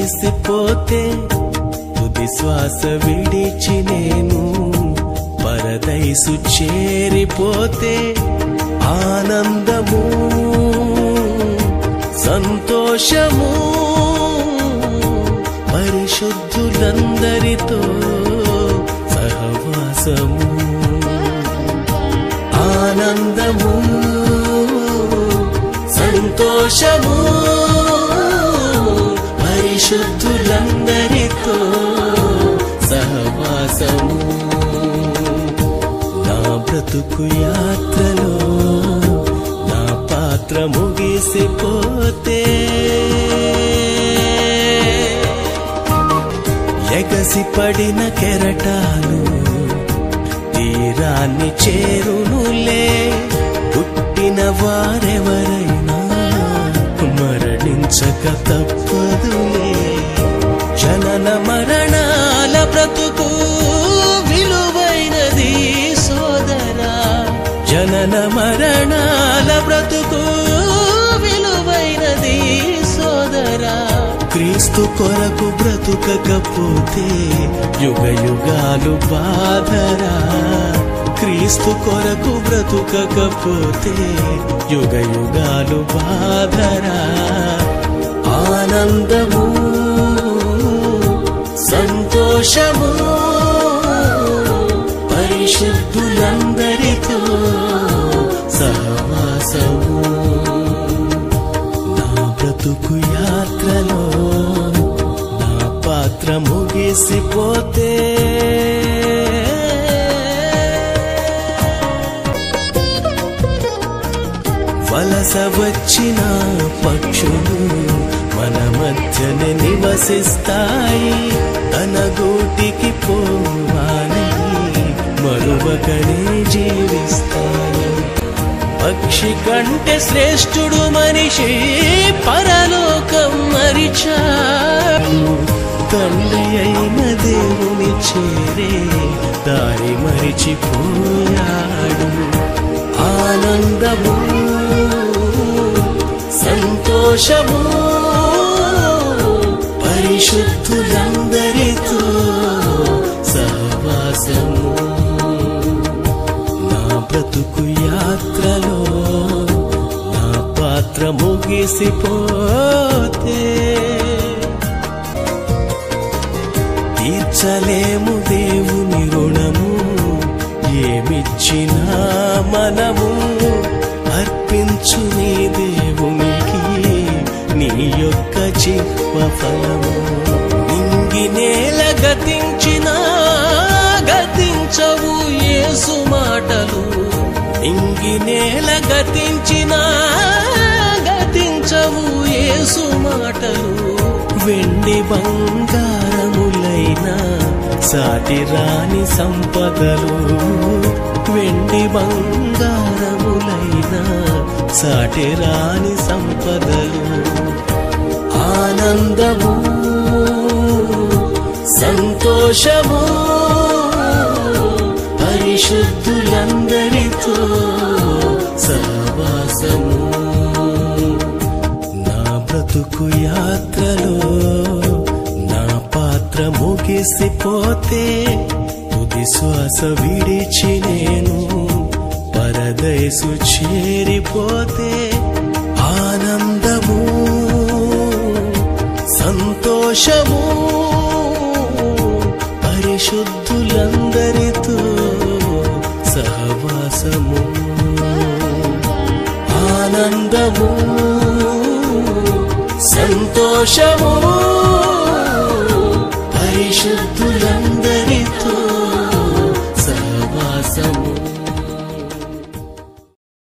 ముగిసిపోతే తుది శ్వాస విడిచి నేను పరదైసు చేరిపోతే ఆనందము సంతోషము పరిశుద్ధులందరితో సహవాసము ఆనందము సంతోషము పరిశుద్ధులందరితో సహవాసము నా బ్రతుకు యాత్రలో నా పాత్ర ముగిసిపోతే ఎగసి పడిన కెరటాలు తీరాన్ని చేరునులే పుట్టిన వారెవరైనా మరణించక తప్పదులే జనన మరణాల బ్రతుకు విలువైనది సోదరా జనన మరణాల బ్రతుకు విలువైనది సోదరా క్రీస్తు కొరకు బ్రతుకకపోతే యుగ యుగాలు బాధరా క్రీస్తు కొరకు బ్రతుకకపోతే యుగ యుగాలు బాధరా ఆనందము సంతోషము పరిశుద్ధులందరితో సహవాసము నా బ్రతుకు యాత్రలో నా పాత్ర ముగిసిపోతే వలస వచ్చిన పక్షులు మన మధ్యనే నివసిస్తాయి తన గూటికి పోవాలి మరువకనే జీవిస్తాయి పక్షి కంటే శ్రేష్ఠుడు మనిషి పరలోకం మరిచాడు తండ్రి అయిన దేవుని చేరే దారి మరిచిపోయాడు ఆనందము సంతోషము పరిశుద్ధులందరితో సహవాసము నా బ్రతుకు యాత్రలో నా పాత్ర ముగిసిపోతే తీర్చలేము దేవుని రుణము ఏమిచ్చినా మనము అర్పించు నీ దేవునికి నీ యొక్క చిప్ప ఫలము నింగి నేల గతించినా గతించవు యేసు మాటలు నింగి నేల గతించినా గతించవు యేసు మాటలు వెండి బంగారములైనా సాటి రాని సంపదలు వెండి బంగారములైనా సాటి రాని సంపదలు ఆనందము సంతోషము పరిశుద్ధులందరితో సహవాసము నా బ్రతుకు యాత్రలో నా పాత్ర ముగిసిపోతే తుది శ్వాస విడిచి నేను పరదైసు చేరిపోతే ఆనందము సంతోషము పరిశుద్ధులందరితో సహవాసము ఆనందము సంతోషము